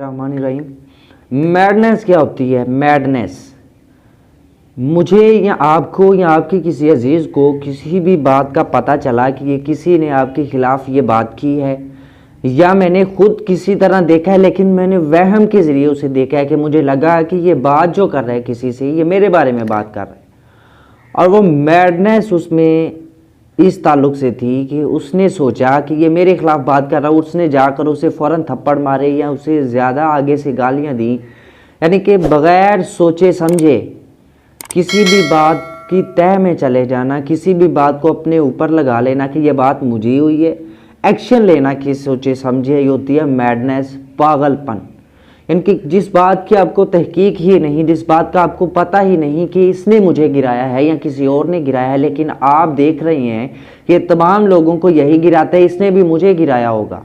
रहमानिर्रहीम। Madness क्या होती है? मैडनेस मुझे या आपको या आपके किसी अजीज़ को किसी भी बात का पता चला कि ये किसी ने आपके ख़िलाफ़ ये बात की है, या मैंने खुद किसी तरह देखा है लेकिन मैंने वहम के ज़रिए उसे देखा है कि मुझे लगा कि ये बात जो कर रहा है किसी से, ये मेरे बारे में बात कर रहा है, और वो मैडनेस उसमें इस ताल्लुक़ से थी कि उसने सोचा कि ये मेरे ख़िलाफ़ बात कर रहा है। उसने जाकर उसे फ़ौरन थप्पड़ मारे या उसे ज़्यादा आगे से गालियाँ दी, यानी कि बग़ैर सोचे समझे किसी भी बात की तह में चले जाना, किसी भी बात को अपने ऊपर लगा लेना कि ये बात मुझे हुई है, एक्शन लेना कि सोचे समझे, ये होती है मैडनेस, पागलपन। इनकी जिस बात की आपको तहकीक ही नहीं, जिस बात का आपको पता ही नहीं कि इसने मुझे गिराया है या किसी और ने गिराया है, लेकिन आप देख रहे हैं कि तमाम लोगों को यही गिराता है, इसने भी मुझे गिराया होगा,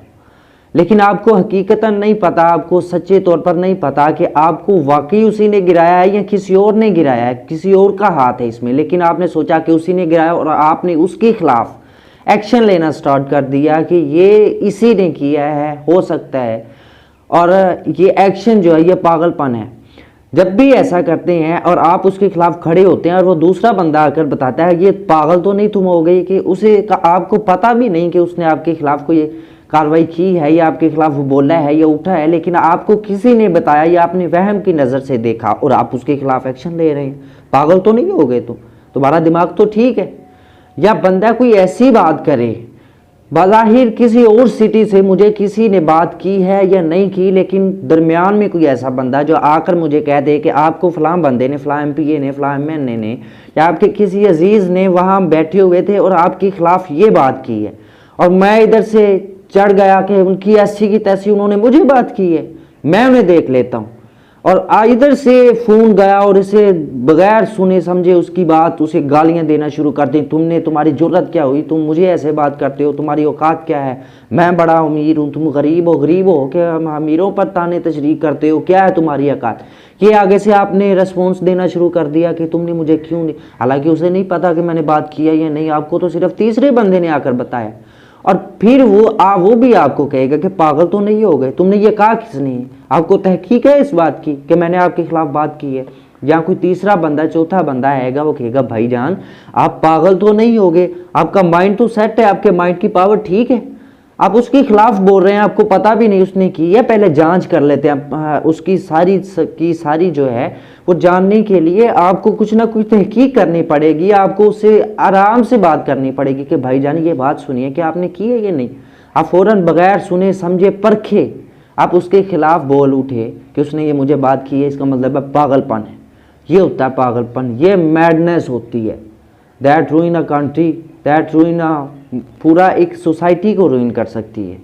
लेकिन आपको हकीकतन नहीं पता, आपको सच्चे तौर पर नहीं पता कि आपको वाकई उसी ने गिराया है या किसी और ने गिराया है, किसी और का हाथ है इसमें। लेकिन आपने सोचा कि उसी ने गिराया और आपने उसके खिलाफ एक्शन लेना स्टार्ट कर दिया कि ये इसी ने किया है, हो सकता है, और ये एक्शन जो है ये पागलपन है। जब भी ऐसा करते हैं और आप उसके खिलाफ खड़े होते हैं और वो दूसरा बंदा आकर बताता है ये पागल तो नहीं तुम हो गई, कि उसे आपको पता भी नहीं कि उसने आपके खिलाफ कोई कार्रवाई की है या आपके खिलाफ बोला है या उठा है, लेकिन आपको किसी ने बताया या आपने वहम की नज़र से देखा और आप उसके खिलाफ एक्शन ले रहे हैं। पागल तो नहीं हो गए तुम, तुम्हारा दिमाग तो ठीक है। या बंदा कोई ऐसी बात करे, बज़ाहिर किसी और सिटी से मुझे किसी ने बात की है या नहीं की, लेकिन दरमियान में कोई ऐसा बंदा जो आकर मुझे कह दे कि आपको फ़लाँ बंदे ने, फ़लाँ MPA ने, फ़लाँ MN ने या आपके किसी अजीज़ ने वहाँ बैठे हुए थे और आपके ख़िलाफ़ ये बात की है, और मैं इधर से चढ़ गया कि उनकी ऐसी की तैसी उन्होंने मुझे बात की है, मैं उन्हें देख लेता हूँ, और इधर से फ़ोन गया और इसे बग़ैर सुने समझे उसकी बात, उसे गालियाँ देना शुरू कर दी। तुम्हारी जुर्रत क्या हुई, तुम मुझे ऐसे बात करते हो, तुम्हारी औकात क्या है, मैं बड़ा अमीर हूँ, तुम गरीब हो कि हम अमीरों पर ताने तशरीह करते हो, क्या है तुम्हारी औकात। ये आगे से आपने रिस्पॉन्स देना शुरू कर दिया कि तुमने मुझे क्यों नहीं, हालांकि उसे नहीं पता कि मैंने बात किया या नहीं, आपको तो सिर्फ तीसरे बंदे ने आकर बताया, और फिर वो भी आपको कहेगा कि पागल तो नहीं हो गए, तुमने ये कहा किसने है, आपको तहकीक है इस बात की कि मैंने आपके खिलाफ बात की है। या कोई तीसरा बंदा, चौथा बंदा आएगा, वो कहेगा भाईजान आप पागल तो नहीं हो गए, आपका माइंड तो सेट है, आपके माइंड की पावर ठीक है, आप उसके खिलाफ बोल रहे हैं, आपको पता भी नहीं उसने की है, पहले जांच कर लेते हैं। उसकी सारी जो है वो जानने के लिए आपको कुछ ना कुछ तहकीक करनी पड़ेगी, आपको उससे आराम से बात करनी पड़ेगी कि भाईजान ये बात सुनिए कि आपने की है ये नहीं। आप फ़ौरन बगैर सुने समझे परखे आप उसके खिलाफ बोल उठे कि उसने ये मुझे बात की है, इसका मतलब है पागलपन है। ये होता है पागलपन, ये मैडनेस होती है। दैट रूइन अ कंट्री, दैट रूइन पूरा एक सोसाइटी को रूइन कर सकती है।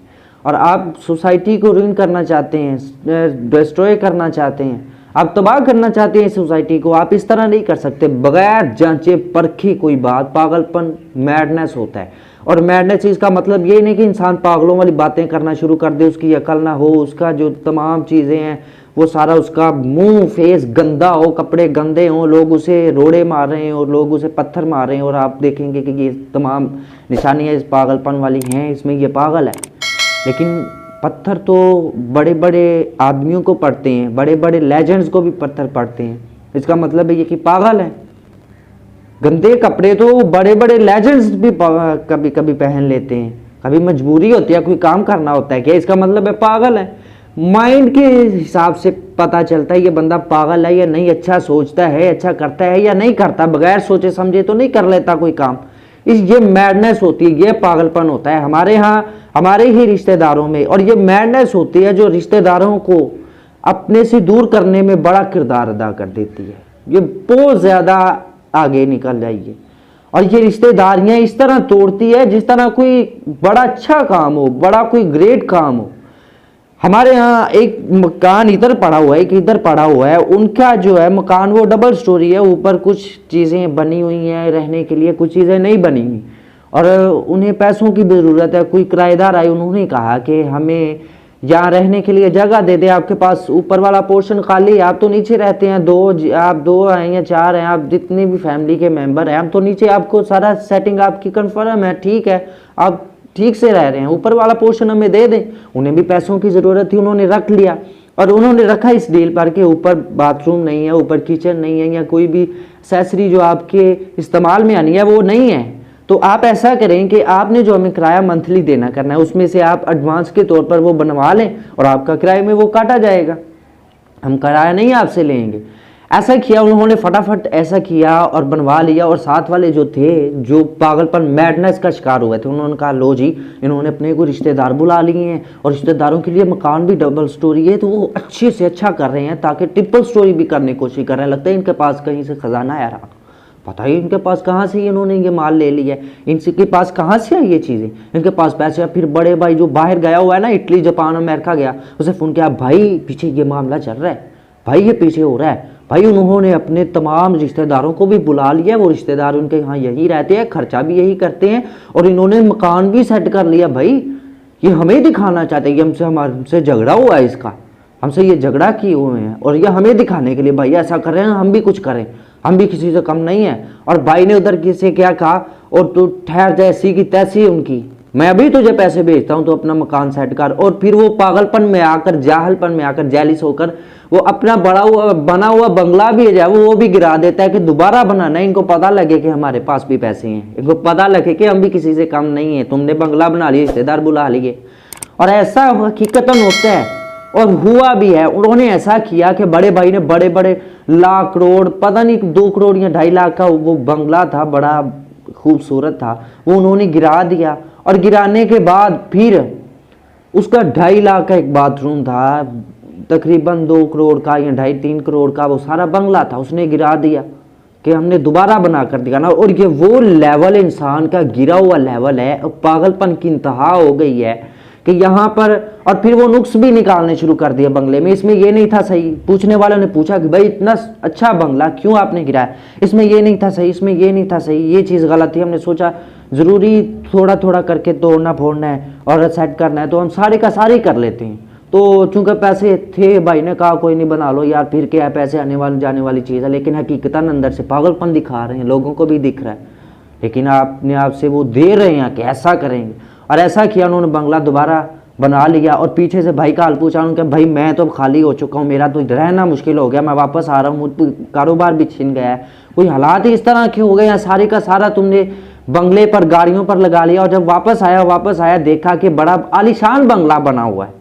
और आप सोसाइटी को रूइन करना चाहते हैं, डिस्ट्रॉय करना चाहते हैं, आप तबाह करना चाहते हैं सोसाइटी को, आप इस तरह नहीं कर सकते बगैर जांचे परखे कोई बात। पागलपन मैडनेस होता है। और मैडनेस इसका मतलब ये नहीं कि इंसान पागलों वाली बातें करना शुरू कर दे, उसकी अकल ना हो, उसका जो तमाम चीज़ें हैं वो सारा उसका मुंह फेस गंदा हो, कपड़े गंदे हों, लोग उसे रोड़े मार रहे हैं और लोग उसे पत्थर मार रहे हैं, और आप देखेंगे कि ये तमाम निशानियाँ इस पागलपन वाली हैं, इसमें ये पागल है। लेकिन पत्थर तो बड़े बड़े आदमियों को पड़ते हैं, बड़े बड़े लेजेंड्स को भी पत्थर पड़ते हैं, इसका मतलब है ये कि पागल है। गंदे कपड़े तो बड़े बड़े लेजेंड्स भी कभी कभी पहन लेते हैं, कभी मजबूरी होती है, कोई काम करना होता है, क्या इसका मतलब है पागल है। माइंड के हिसाब से पता चलता है ये बंदा पागल है या नहीं, अच्छा सोचता है, अच्छा करता है या नहीं करता, बगैर सोचे समझे तो नहीं कर लेता कोई काम। ये मैडनेस होती है, ये पागलपन होता है हमारे यहाँ, हमारे ही रिश्तेदारों में। और ये मैडनेस होती है जो रिश्तेदारों को अपने से दूर करने में बड़ा किरदार अदा कर देती है। ये बहुत ज़्यादा आगे निकल जाइए, और ये रिश्तेदारियाँ इस तरह तोड़ती है जिस तरह कोई बड़ा अच्छा काम हो, बड़ा कोई ग्रेट काम हो। हमारे यहाँ एक मकान इधर पड़ा हुआ है, एक इधर पड़ा हुआ है, उनका जो है मकान वो डबल स्टोरी है, ऊपर कुछ चीज़ें बनी हुई हैं रहने के लिए, कुछ चीज़ें नहीं बनी हुई, और उन्हें पैसों की भी ज़रूरत है। कोई किराएदार आए, उन्होंने कहा कि हमें यहाँ रहने के लिए जगह दे दे, आपके पास ऊपर वाला पोर्शन खाली है, आप तो नीचे रहते हैं, आप दो हैं या चार हैं, आप जितने भी फैमिली के मेंबर हैं, हम तो नीचे, आपको सारा सेटिंग आपकी कन्फर्म है, ठीक है, आप ठीक से रह रहे हैं, ऊपर वाला पोर्शन हमें दे दें। उन्हें भी पैसों की ज़रूरत थी, उन्होंने रख लिया। और उन्होंने रखा इस डील पर कि ऊपर बाथरूम नहीं है, ऊपर किचन नहीं है, या कोई भी एक्सेसरी जो आपके इस्तेमाल में आनी है वो नहीं है। तो आप ऐसा करें कि आपने जो हमें किराया मंथली देना करना है उसमें से आप एडवांस के तौर पर वो बनवा लें और आपका किराए में वो काटा जाएगा, हम किराया नहीं आपसे लेंगे। ऐसा किया उन्होंने, फटाफट ऐसा किया और बनवा लिया। और साथ वाले जो थे, जो पागलपन मैडनेस का शिकार हुए थे, उन्होंने कहा लो जी, इन्होंने अपने को रिश्तेदार बुला लिए हैं और रिश्तेदारों के लिए मकान भी डबल स्टोरी है, तो वो अच्छे से अच्छा कर रहे हैं ताकि ट्रिपल स्टोरी भी करने की कोशिश कर रहे हैं। लगता है इनके पास कहीं से खजाना आ रहा, पता ही इनके पास कहाँ से इन्होंने ये माल ले लिया है, इनके पास कहाँ से आई ये चीज़ें, इनके पास पैसे। फिर बड़े भाई जो बाहर गया हुआ है ना, इटली जापान अमेरिका गया, उसे फ़ोन किया, भाई पीछे ये मामला चल रहा है, भाई ये पीछे हो रहा है। भाई उन्होंने अपने तमाम रिश्तेदारों को भी बुला लिया, वो रिश्तेदार उनके यहाँ यही रहते हैं, खर्चा भी यही करते हैं, और इन्होंने मकान भी सेट कर लिया। भाई ये हमें दिखाना चाहते हैं, ये हमसे झगड़ा हुआ है, इसका हमसे ये झगड़ा किए हुए हैं, और ये हमें दिखाने के लिए भाई ऐसा कर रहे हैं, हम भी कुछ करें, हम भी किसी से कम नहीं है। और भाई ने उधर किसी क्या कहा, और तू ठहर जैसी की तैसी उनकी, मैं अभी तुझे पैसे भेजता हूं तो अपना मकान सेट कर। और फिर वो पागलपन में आकर, जाहलपन में आकर, जैलिस होकर वो अपना बना हुआ बंगला भी है वो भी गिरा देता है कि दोबारा बनाना है। इनको पता लगे कि हमारे पास भी पैसे हैं, इनको पता लगे कि हम भी किसी से कम नहीं है, तुमने बंगला बना लिया, रिश्तेदार बुला लिए। और ऐसा हकीकतन होता है और हुआ भी है। उन्होंने ऐसा किया कि बड़े भाई ने बड़े बड़े लाख करोड़, पता नहीं 2 करोड़ या 2.5 लाख का वो बंगला था, बड़ा खूबसूरत था, वो उन्होंने गिरा दिया। और गिराने के बाद फिर उसका 2.5 लाख का एक बाथरूम था, तकरीबन 2 करोड़ का या 2.5-3 करोड़ का वो सारा बंगला था, उसने गिरा दिया कि हमने दोबारा बना कर दिया ना। और ये वो लेवल इंसान का गिरा हुआ लेवल है, पागलपन की इंतहा हो गई है कि यहाँ पर। और फिर वो नुक्स भी निकालने शुरू कर दिया बंगले में, इसमें ये नहीं था सही। पूछने वालों ने पूछा कि भाई इतना अच्छा बंगला क्यों आपने गिराया, इसमें ये नहीं था सही, इसमें ये नहीं था सही, ये चीज़ गलत थी। हमने सोचा ज़रूरी थोड़ा थोड़ा करके तोड़ना फोड़ना है और सेट करना है, तो हम सारे का सारे कर लेते हैं। तो चूंकि पैसे थे, भाई ने कहा कोई नहीं बना लो यार, फिर क्या है, पैसे आने वाली जाने वाली चीज़ है। लेकिन हकीकतन अंदर से पागलपन दिखा रहे हैं, लोगों को भी दिख रहा है, लेकिन आपने आपसे वो दे रहे हैं कि ऐसा करेंगे। और ऐसा किया, उन्होंने बंगला दोबारा बना लिया। और पीछे से भाई का हाल पूछा उनके, भाई मैं तो खाली हो चुका हूँ, मेरा तो रहना मुश्किल हो गया, मैं वापस आ रहा हूँ, कारोबार भी छिन गया है, कोई हालात ही इस तरह के हो गए हैं, सारे का सारा तुमने बंगले पर, गाड़ियों पर लगा लिया। और जब वापस आया देखा कि बड़ा आलीशान बंगला बना हुआ है,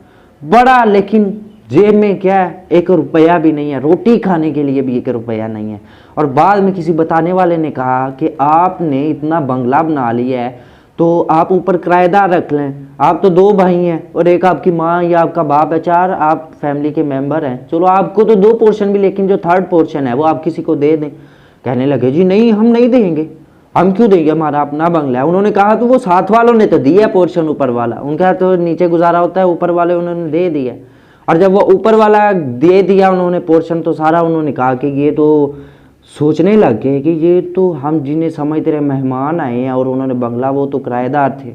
बड़ा, लेकिन जेब में क्या है, 1 रुपया भी नहीं है, रोटी खाने के लिए भी 1 रुपया नहीं है। और बाद में किसी बताने वाले ने कहा कि आपने इतना बंगला बना लिया है तो आप ऊपर किराएदार रख लें, आप तो 2 भाई हैं और एक आपकी माँ या आपका बाप है, 4 आप फैमिली के मेंबर हैं, चलो आपको तो 2 पोर्शन भी, लेकिन जो 3rd पोर्शन है वो आप किसी को दे दें। कहने लगे जी नहीं, हम नहीं देंगे, हम क्यों देंगे, हमारा अपना बंगला है। उन्होंने कहा तो वो साथ वालों ने तो दिया पोर्शन, ऊपर वाला उनका तो नीचे गुजारा होता है, ऊपर वाले उन्होंने दे दिया। और जब वो ऊपर वाला दे दिया उन्होंने पोर्शन, तो सारा उन्होंने कहा कि ये तो सोचने लग गए कि ये तो हम जिन्हें समझते रहे मेहमान आए हैं, और उन्होंने बंगला, वो तो किराएदार थे,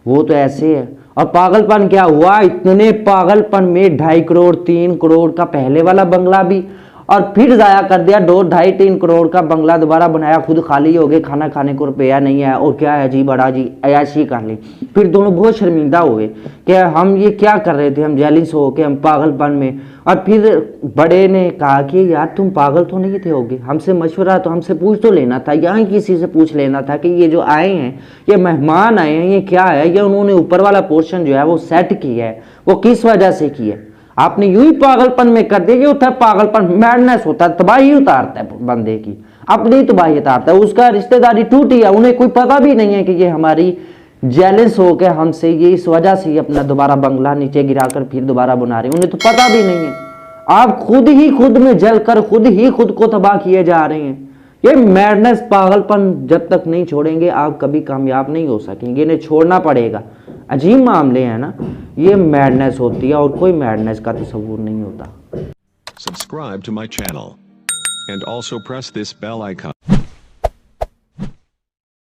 वो तो ऐसे है। और पागलपन क्या हुआ, इतने पागलपन में 2.5 करोड़ 3 करोड़ का पहले वाला बंगला भी, और फिर ज़ाया कर दिया 2-2.5-3 करोड़ का बंगला दोबारा बनाया, खुद खाली हो गए, खाना खाने को रुपया नहीं है, और क्या है जी बड़ा जी अयाशी कर ली। फिर दोनों बहुत शर्मिंदा हुए कि हम ये क्या कर रहे थे, हम जेलिस हो के, हम पागलपन में। और फिर बड़े ने कहा कि यार तुम पागल तो नहीं थे होगे, हमसे मशवरा तो हमसे पूछ तो लेना था, यहाँ किसी से पूछ लेना था कि ये जो आए हैं, ये मेहमान आए हैं, ये क्या है, ये उन्होंने ऊपर वाला पोर्शन जो है वो सेट किया है, वो किस वजह से किया है। आपने यूं ही पागलपन में कर दिया। ये होता है पागलपन, मैडनेस होता है, तबाही उतारता है बंदे की, अपनी तबाही उतारता है। उसका रिश्तेदारी टूटी है, उन्हें कोई पता भी नहीं है कि ये हमारी जेलस हो के हमसे, ये इस वजह से ये अपना दोबारा बंगला नीचे गिराकर फिर दोबारा बना रहे हैं, उन्हें तो पता भी नहीं है। आप खुद ही खुद में जलकर खुद ही खुद को तबाह किए जा रहे हैं। ये मैडनेस, पागलपन जब तक नहीं छोड़ेंगे आप कभी कामयाब नहीं हो सकेंगे, इन्हें छोड़ना पड़ेगा। अजीब मामले हैं ना, ये मैडनेस होती है और कोई मैडनेस का तस्वुर नहीं होता। Subscribe to my channel and also press this bell icon.